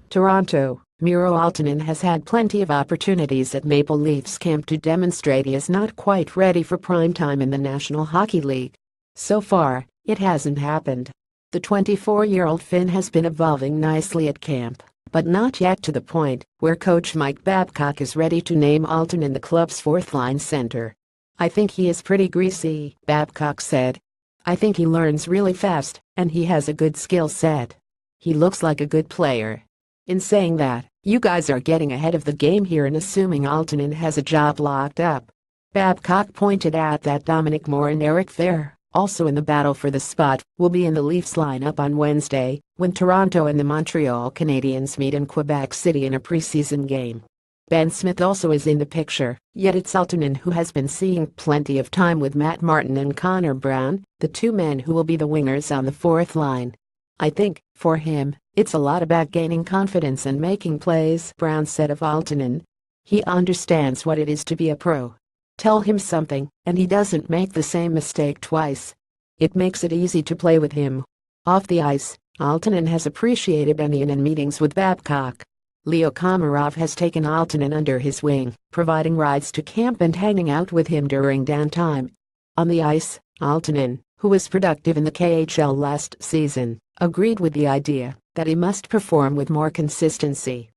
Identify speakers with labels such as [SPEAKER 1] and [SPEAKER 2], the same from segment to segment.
[SPEAKER 1] Toronto, Miro Aaltonen has had plenty of opportunities at Maple Leafs camp to demonstrate he is not quite ready for prime time in the National Hockey League. So far, it hasn't happened. The 24-year-old Finn has been evolving nicely at camp, but not yet to the point where coach Mike Babcock is ready to name Aaltonen the club's fourth-line center. "I think he is pretty greasy," Babcock said. "I think he learns really fast, and he has a good skill set. He looks like a good player." In saying that, you guys are getting ahead of the game here and assuming Aaltonen has a job locked up. Babcock pointed out that Dominic Moore and Eric Fehr, also in the battle for the spot, will be in the Leafs lineup on Wednesday, when Toronto and the Montreal Canadiens meet in Quebec City in a preseason game. Ben Smith also is in the picture, yet it's Aaltonen who has been seeing plenty of time with Matt Martin and Connor Brown, the two men who will be the wingers on the fourth line. "I think, for him, it's a lot about gaining confidence and making plays," Brown said of Aaltonen. "He understands what it is to be a pro. Tell him something, and he doesn't make the same mistake twice. It makes it easy to play with him." Off the ice, Aaltonen has appreciated being in meetings with Babcock. Leo Komarov has taken Aaltonen under his wing, providing rides to camp and hanging out with him during downtime. On the ice, Aaltonen, who was productive in the KHL last season, agreed with the idea that he must perform with more consistency.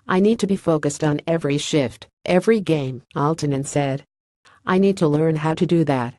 [SPEAKER 1] "I need to be focused on every shift, every game," Aaltonen said. "I need to learn how to do that.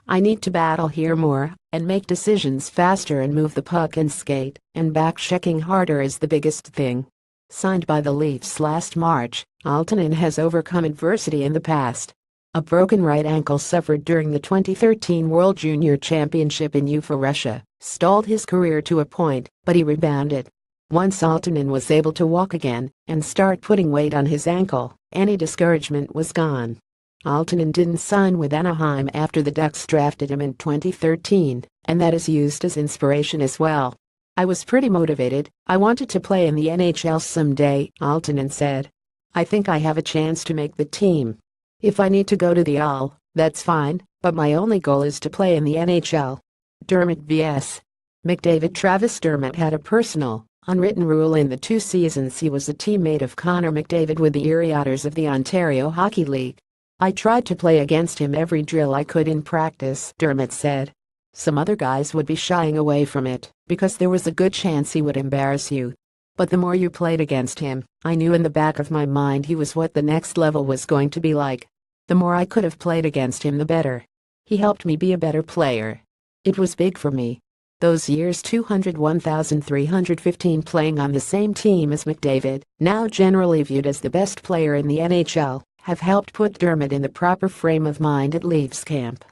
[SPEAKER 1] I need to battle here more and make decisions faster and move the puck and skate, and back-checking harder is the biggest thing." Signed by the Leafs last March, Aaltonen has overcome adversity in the past. A broken right ankle suffered during the 2013 World Junior Championship in Ufa, Russia, stalled his career to a point, but he rebounded. Once Aaltonen was able to walk again and start putting weight on his ankle, any discouragement was gone. Aaltonen didn't sign with Anaheim after the Ducks drafted him in 2013, and that is used as inspiration as well. "I was pretty motivated. I wanted to play in the NHL someday," Aaltonen said. "I think I have a chance to make the team. If I need to go to the AHL, that's fine, but my only goal is to play in the NHL." Dermott vs. McDavid. Travis Dermott had a personal, unwritten rule in the 2 seasons he was a teammate of Connor McDavid with the Erie Otters of the Ontario Hockey League. "I tried to play against him every drill I could in practice," Dermott said. "Some other guys would be shying away from it because there was a good chance he would embarrass you. But the more you played against him, I knew in the back of my mind he was what the next level was going to be like. The more I could have played against him, the better. He helped me be a better player. It was big for me." Those years, 201,315 playing on the same team as McDavid, now generally viewed as the best player in the NHL, have helped put Dermott in the proper frame of mind at Leafs camp.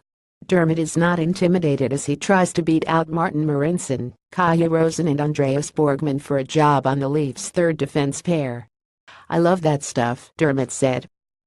[SPEAKER 1] Dermott is not intimidated as he tries to beat out Martin Marincin, Kaya Rosen and Andreas Borgman for a job on the Leafs' third defense pair. "I love that stuff," Dermott said.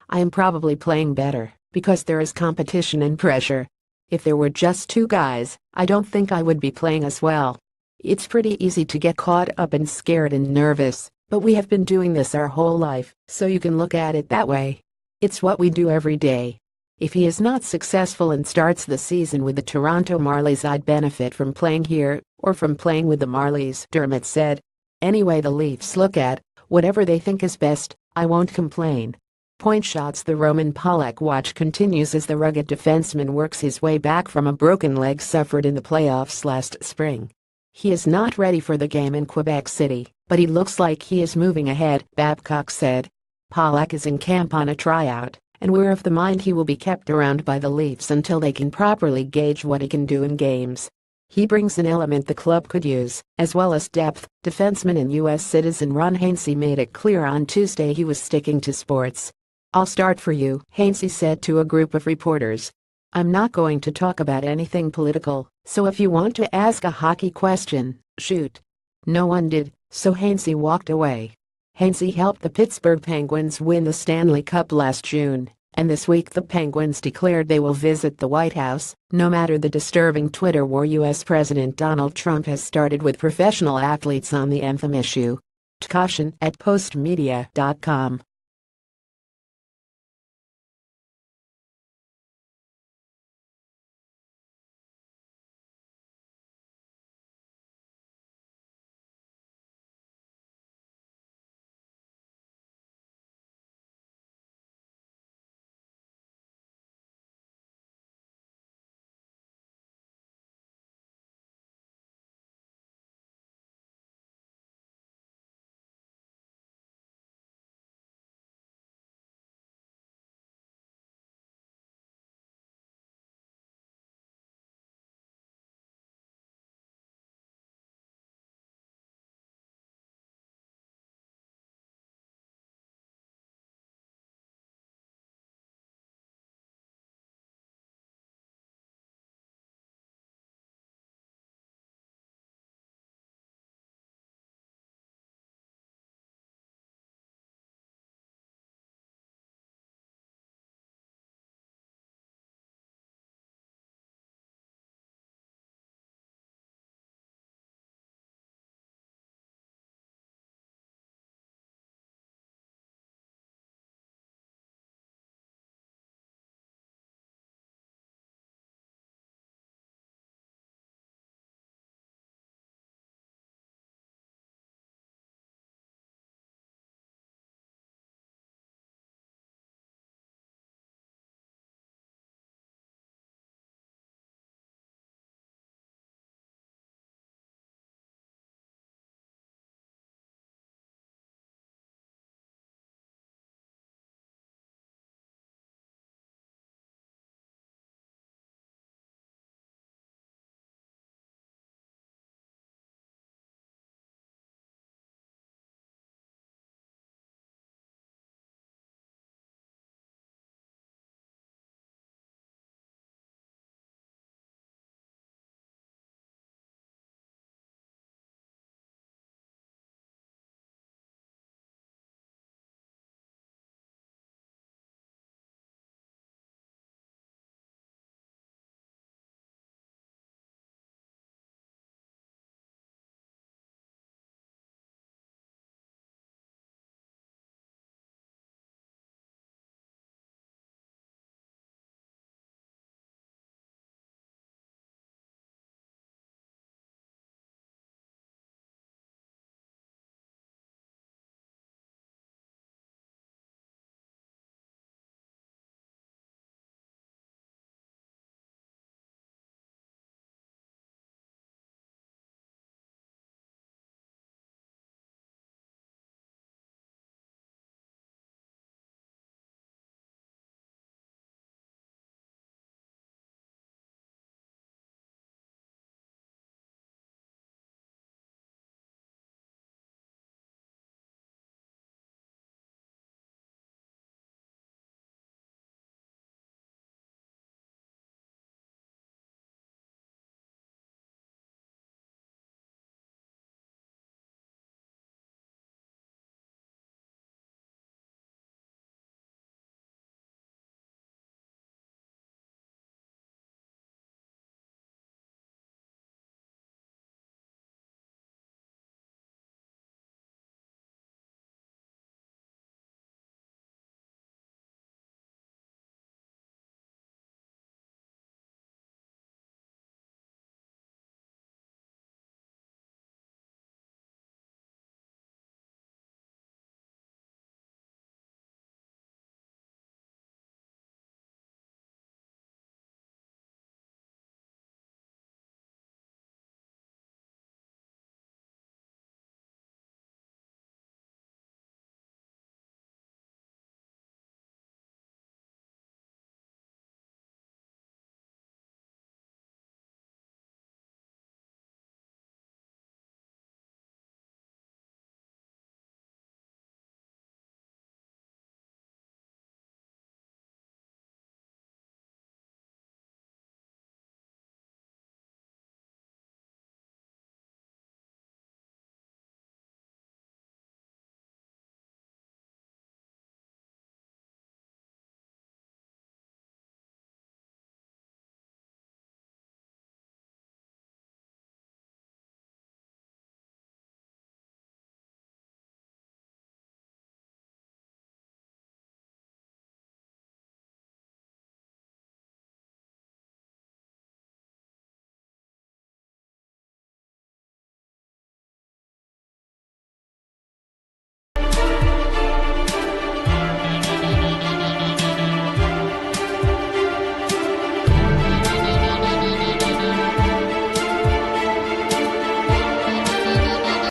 [SPEAKER 1] "I am probably playing better because there is competition and pressure. If there were just 2 guys, I don't think I would be playing as well. It's pretty easy to get caught up and scared and nervous, but we have been doing this our whole life, so you can look at it that way. It's what we do every day. If he is not successful and starts the season with the Toronto Marlies, I'd benefit from playing here or from playing with the Marlies," Dermott said. "Anyway, the Leafs look at whatever they think is best. I won't complain." Point shots. The Roman Polak watch continues as the rugged defenseman works his way back from a broken leg suffered in the playoffs last spring. He is not ready for the game in Quebec City, but he looks like he is moving ahead, Babcock said. Polak is in camp on a tryout, and we're of the mind he will be kept around by the Leafs until they can properly gauge what he can do in games. He brings an element the club could use, as well as depth. Defenseman and U.S. citizen Ron Hainsey made it clear on Tuesday he was sticking to sports. "I'll start for you," Hainsey said to a group of reporters. "I'm not going to talk about anything political, so if you want to ask a hockey question, shoot." No one did, so Hainsey walked away. Hainsey helped the Pittsburgh Penguins win the Stanley Cup last June, and this week the Penguins declared they will visit the White House, no matter the disturbing Twitter war U.S. President Donald Trump has started with professional athletes on the anthem issue. Caution at postmedia.com.